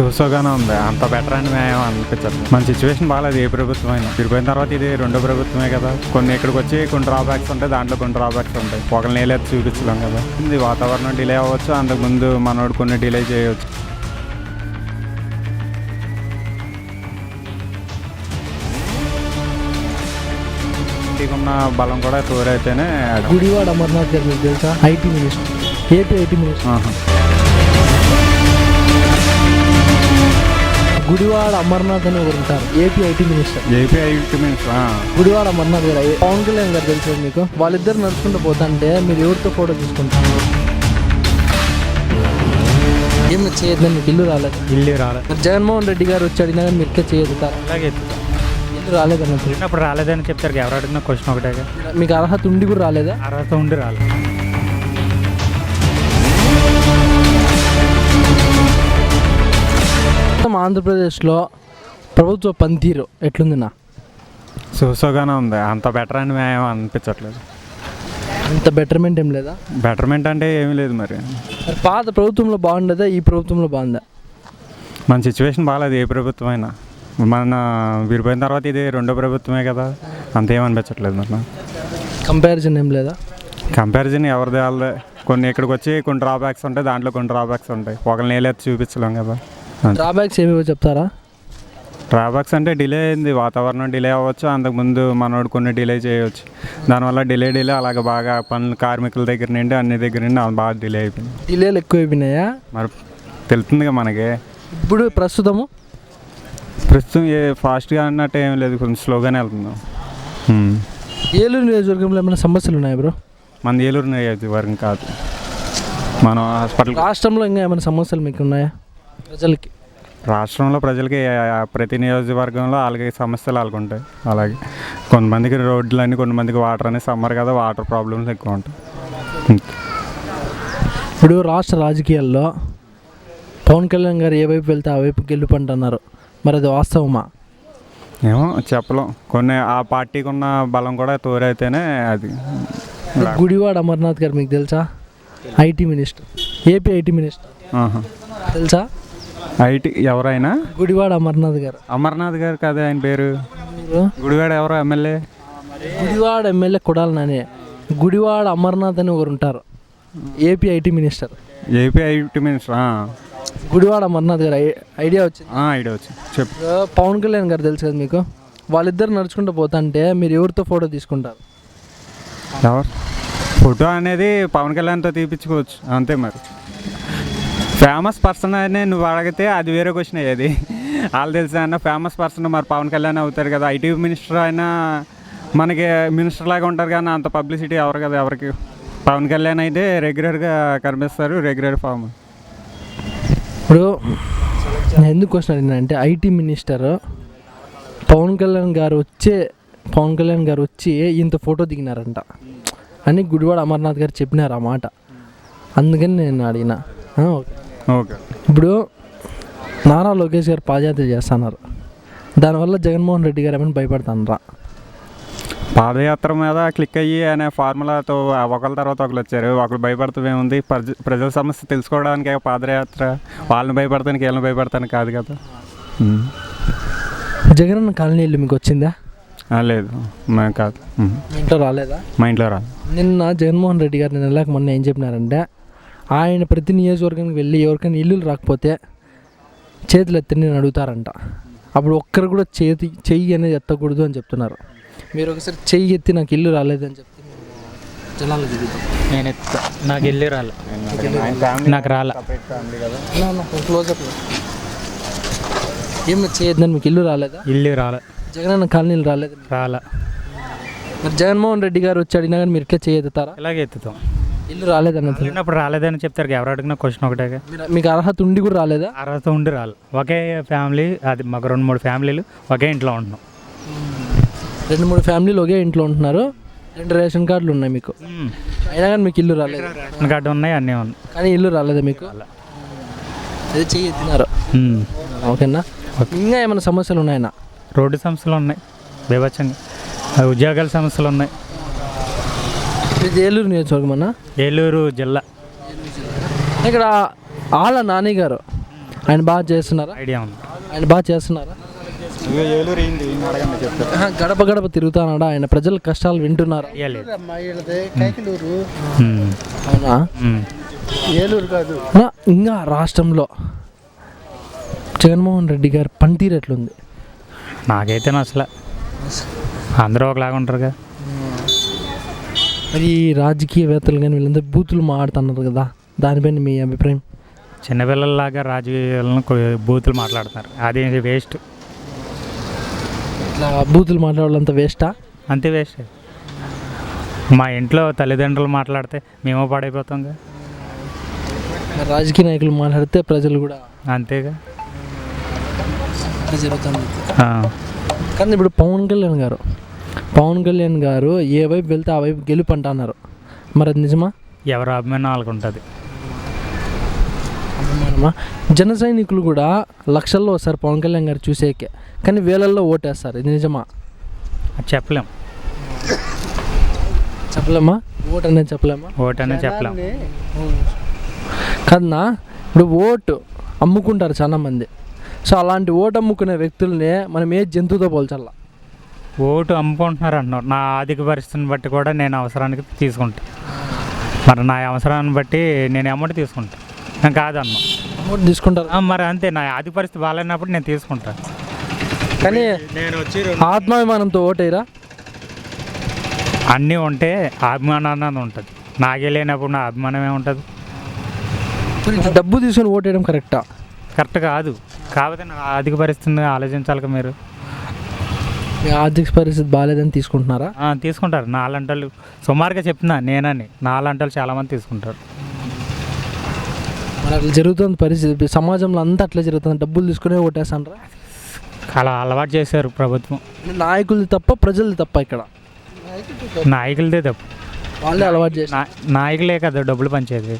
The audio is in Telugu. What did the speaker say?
చూసోగానే ఉంది. అంత బెటర్ అని మేము అనిపించదు. మన సిచ్యువేషన్ బాగాలేదు. ఏ ప్రభుత్వం అయినా విడిపోయిన తర్వాత ఇది రెండో ప్రభుత్వమే కదా. కొన్ని ఇక్కడికి వచ్చి కొన్ని డ్రాబ్యాక్స్ ఉంటాయి, దాంట్లో కొన్ని డ్రాబ్యాక్స్ ఉంటాయి. ఒకళ్ళు నేలైతే చూపించలేం కదా. ఇది వాతావరణం డిలే అవ్వచ్చు, అంతకుముందు మనోడు కొన్ని డిలే చేయవచ్చు. ఉన్న బలం కూడా తోరైతేనే. గుడివాడ అమర్నాథ్ గారు మీకు తెలుసా? IT minister, AP IT minister. Gudivada Amarnath అని ఒకరు ఉంటారు, AP IT minister. Gudivada Amarnath గారు పవన్ కళ్యాణ్ గారు తెలుసు మీకు? వాళ్ళిద్దరు నడుచుకుంటూ పోతుంటే మీరు ఎవరితో ఫోటో తీసుకుంటారు? ఏమి చేయొద్దని మీకు ఇల్లు రాలేదు? జగన్మోహన్ రెడ్డి గారు వచ్చి అడిగినా కానీ మీరు ఇట్లా చేయొద్దుతారు? అలాగే ఇల్లు రాలేదన్న అప్పుడు రాలేదని చెప్తారు. ఎవరు అడిగిన క్వశ్చన్ ఒకటే. మీకు అర్హత ఉండి కూడా రాలేదా? అర్హత ఉండి రాలేదు. ఆంధ్రప్రదేశ్లో ప్రభుత్వ పనితీరు ఎట్లుందినా? చూసోగానే ఉంది. అంత బెటర్ అని మేము అనిపించట్లేదు. అంత బెటర్మెంట్ ఏం లేదా? బెటర్మెంట్ అంటే ఏమీ లేదు. మరి పాత ప్రభుత్వంలో బాగుండదా, ఈ ప్రభుత్వంలో బాగుందా? మన సిచ్యువేషన్ బాగాలేదు. ఏ ప్రభుత్వం అయినా మన విడిపోయిన తర్వాత ఇది రెండో ప్రభుత్వమే కదా. అంతేమనిపించట్లేదు. మరి కంపారిజన్ ఏం లేదా? కంపారిజన్ ఎవరిది వాళ్ళదే. కొన్ని ఇక్కడికి వచ్చి కొన్ని డ్రాబ్యాక్స్ ఉంటాయి, దాంట్లో కొన్ని డ్రాబ్యాక్స్ ఉంటాయి. ఒకళ్ళు నేలైతే చూపించలేం కదా. డ్రాబ్యాక్స్ ఏమేవో చెప్తారా? డ్రాబ్యాక్స్ అంటే డిలే అయింది, వాతావరణం డిలే అవ్వచ్చు, అంతకుముందు మనోడు కొన్ని డిలే చేయవచ్చు. దానివల్ల డిలే అలాగే బాగా పనులు కార్మికుల దగ్గర నుండి అన్ని దగ్గర నుండి బాగా డిలే అయిపోయింది. డిలేలు ఎక్కువ అయిపోయినాయా? మరి తెలుస్తుందిగా మనకి. ఇప్పుడు ప్రస్తుతం ఫాస్ట్గా అన్నట్టు ఏం లేదు, కొంచెం స్లోగానే వెళ్తున్నాం. ఏలూరు నియోజకవర్గంలో ఏమైనా సమస్యలు ఉన్నాయా బ్రో? మన ఏలూరు నియోజకవర్గం కాదు, మనం హాస్పిటల్. రాష్ట్రంలో ఇంకా ఏమైనా సమస్యలు మీకు ఉన్నాయా ప్రజలకి? రాష్ట్రంలో ప్రజలకి ప్రతి నియోజకవర్గంలో వాళ్ళకి సమస్యలు వాళ్ళకు ఉంటాయి. అలాగే కొంతమందికి రోడ్లు అని, కొంతమందికి వాటర్ అని. సమ్మర్ కదా, వాటర్ ప్రాబ్లమ్స్ ఎక్కువ ఉంటాయి. ఇప్పుడు రాష్ట్ర రాజకీయాల్లో పవన్ కళ్యాణ్ గారు ఏ వైపు వెళ్తే ఆ వైపు గెలుపంటున్నారు, మరి అది వాస్తవమా? ఏమో చెప్పలేం. కొన్ని ఆ పార్టీకి ఉన్న బలం కూడా తోరైతేనే అది. గుడివాడ అమర్నాథ్ గారు మీకు తెలుసా? IT minister, AP IT minister. తెలుసా? ఐటీ ఎవరైనా? గుడివాడ అమర్నాథ్ గారు. అమర్నాథ్ గారు కదా ఆయన పేరు. గుడివాడ ఎవరు ఎమ్మెల్యే? గుడివాడ ఎమ్మెల్యే కొడాలి నాని. గుడివాడ అమర్నాథ్ అని ఒకరు ఉంటారు, AP IT minister. AP IT minister. Gudivada Amarnath గారు ఐడియా వచ్చింది? ఐడియా వచ్చింది, చెప్పు. పవన్ కళ్యాణ్ గారు తెలుసు కదా మీకు? వాళ్ళిద్దరు నడుచుకుంటూ పోతుంటే మీరు ఎవరితో ఫోటో తీసుకుంటారు? ఎవరు ఫోటో అనేది పవన్ కళ్యాణ్తో తీపించుకోవచ్చు అంతే. మరి ఫేమస్ పర్సన్ అని నువ్వు అడిగితే అది వేరే క్వశ్చన్ అయ్యేది. వాళ్ళు తెలుసా అన్న ఫేమస్ పర్సన్ మరి పవన్ కళ్యాణ్ అవుతారు కదా. ఐటీ మినిస్టర్ అయినా మనకి మినిస్టర్ లాగా ఉంటారు కానీ అంత పబ్లిసిటీ ఎవరు కదా ఎవరికి. పవన్ కళ్యాణ్ అయితే రెగ్యులర్గా కనిపిస్తారు, రెగ్యులర్ ఫామ్. ఇప్పుడు నేను ఎందుకు క్వశ్చన్ అడిగినా అంటే, ఐటీ మినిస్టర్ పవన్ కళ్యాణ్ గారు వచ్చి ఇంత ఫోటో దిగినారంట అని గుడివాడ అమర్నాథ్ గారు చెప్పినారు ఆ మాట. అందుకని నేను అడిగిన. ఓకే. ఇప్పుడు నారా లోకేష్ గారు పాదయాత్ర చేస్తున్నారు, దానివల్ల జగన్మోహన్ రెడ్డి గారు ఏమైనా భయపడుతున్నారా? పాదయాత్ర మీద క్లిక్ అయ్యి అనే ఫార్ములాతో ఒకళ్ళ తర్వాత ఒకరు వచ్చారు. ఒకరు భయపడుతూనే ప్రజల సమస్య తెలుసుకోవడానికి పాదయాత్ర. వాళ్ళని భయపడతానికి వీళ్ళని భయపడతానికి కాదు కదా. జగనన్న కాలనీ ఇల్లు మీకు వచ్చిందా? లేదు, మేము కాదు. ఇంట్లో రాలేదా? మా ఇంట్లో రాదు. నిన్న జగన్మోహన్ రెడ్డి గారు నెలకు మొన్న ఏం చెప్పినారంటే, ఆయన ప్రతి నియోజకవర్గానికి వెళ్ళి ఎవరికైనా ఇల్లులు రాకపోతే చేతులు ఎత్తి నేను అడుగుతారంట. అప్పుడు ఒక్కరు కూడా చెయ్యి అనేది ఎత్తకూడదు అని చెప్తున్నారు. మీరు ఒకసారి చెయ్యి ఎత్తి నాకు ఇల్లు రాలేదని చెప్తే జనాలు దిగుతాం. నేను ఎత్తా, నాకు ఇల్లు రాలే, నాకు రాలే. క్లోజప్ ఏమన్నా చేయొద్దని మీకు ఇల్లు రాలేదా? ఇల్లు రాలే. జగనన్న కాలనీలు రాలేదు? రాలే. మరి జగన్మోహన్ రెడ్డి గారు వచ్చి అడిగినా కానీ మీరు ఇట్లా చేయెత్తుతారా? ఇలాగే ఎత్తుతాం. ఇల్లు రాలేదన్నది అప్పుడు రాలేదని చెప్తారు. ఎవరు అడిగిన క్వశ్చన్ ఒకటే. మీకు అర్హత ఉండి కూడా రాలేదా? అర్హత ఉండి రాలే. ఒకే ఫ్యామిలీ, అది మాకు 2-3 ఫ్యామిలీలు ఒకే ఇంట్లో ఉంటున్నాం. 2-3 ఫ్యామిలీలు ఒకే ఇంట్లో ఉంటున్నారు, 2 రేషన్ కార్డులు ఉన్నాయి మీకు, అయినా కానీ మీకు ఇల్లు రాలేదు? రేషన్ కార్డు ఉన్నాయి, అన్నీ ఉన్నాయి, కానీ ఇల్లు రాలేదా మీకు? అది చెయ్యి ఎత్తినారు. ఓకేనా? ఇంకా ఏమైనా సమస్యలు ఉన్నాయన్నా? రోడ్డు సమస్యలు ఉన్నాయి బీభత్సంగా, ఉద్యోగాల సమస్యలు ఉన్నాయి. ఇది ఏలూరు నియోజకవర్గం అన్న? ఏలూరు జిల్లా. ఇక్కడ ఆళ్ళ నాని గారు ఆయన బాగా చేస్తున్నారా? ఐడియా ఉంది. ఆయన బాగా చేస్తున్నారా? ఏలూరు అడగండి చెప్తారు. గడప గడప తిరుగుతానాడా? ఆయన ప్రజల కష్టాలు వింటున్నారా? ఐడియా లేదు. అవునా? ఏలూరు కాదు. ఇంకా రాష్ట్రంలో జగన్మోహన్ రెడ్డి గారి పనితీరు ఎట్లుంది? నాకైతే అసలు అందరూ ఒకలాగా ఉంటారు కదా. మరి ఈ రాజకీయవేత్తలు కానీ వీళ్ళందరూ బూతులు మాట్లాడుతున్నారు కదా, దానిపైన మీ అభిప్రాయం? చిన్నపిల్లల్లాగా రాజకీయాలను బూతులు మాట్లాడుతున్నారు, అది వేస్ట్. ఇట్లా బూతులు మాట్లాడాలంత వేస్టా? అంతే వేస్ట్. మా ఇంట్లో తల్లిదండ్రులు మాట్లాడితే మేము పాడైపోతాం కదా. మరి రాజకీయ నాయకులు మాట్లాడితే ప్రజలు కూడా అంతేగా. అట్లా జరుగుతుంది. ఆ. కానీ ఇప్పుడు పవన్ కళ్యాణ్ గారు ఏ వైపు వెళ్తే ఆ వైపు గెలుపు అంటున్నారు, మరి అది నిజమా? ఎవరు అభిమానం వాళ్ళకు ఉంటుంది. అభిమానమా? జన సైనికులు కూడా లక్షల్లో వస్తారు పవన్ కళ్యాణ్ గారు చూసేకే, కానీ వేలల్లో ఓటేస్తారు, ఇది నిజమా? అది చెప్పలేం. చెప్పలేమా? ఓటు అనేది చెప్పలేమా? ఓటు అనేది చెప్పలేం. కదన్నా, ఇప్పుడు ఓటు అమ్ముకుంటారు చాలామంది. సో అలాంటి ఓటు అమ్ముకునే వ్యక్తుల్ని మనం ఏ జంతువుతో పోల్చాల? ఓటు అమ్ముకుంటున్నారు అంటున్నారు. నా ఆర్థిక పరిస్థితిని బట్టి కూడా నేను అవసరానికి తీసుకుంటాను. మరి నా అవసరాన్ని బట్టి నేను అమౌంట్ తీసుకుంటాను. నేను కాదన్నా, అమౌంట్ తీసుకుంటారు. మరి అంతే, నా ఆర్థిక పరిస్థితి బాగాలేనప్పుడు నేను తీసుకుంటాను. కానీ ఆత్మాభిమానంతో ఓటేరా? అన్నీ ఉంటే అభిమానం అన్నది ఉంటుంది. నాకే లేనప్పుడు నా అభిమానం ఏముంటుంది? డబ్బు తీసుకొని ఓటేయడం కరెక్టా? కరెక్ట్ కాదు. కాకపోతే నా ఆర్థిక పరిస్థితిని ఆలోచించాలి మీరు. మీ ఆర్థిక పరిస్థితి బాగాలేదని తీసుకుంటున్నారా? తీసుకుంటారు. నాలంటలు సుమారుగా చెప్తున్నా నేనని, నాలంటలు చాలామంది తీసుకుంటారు. మరి అట్లా జరుగుతుంది పరిస్థితి, సమాజంలో అంతా అట్లా జరుగుతుంది. డబ్బులు తీసుకునే ఓటేస్తానరా? అలా అలవాటు చేశారు ప్రభుత్వం. నాయకులది తప్ప ప్రజలది తప్ప? ఇక్కడ నాయకులదే తప్పు. వాళ్ళే అలవాటు చేసి నాయకులే కదా డబ్బులు పంచేది.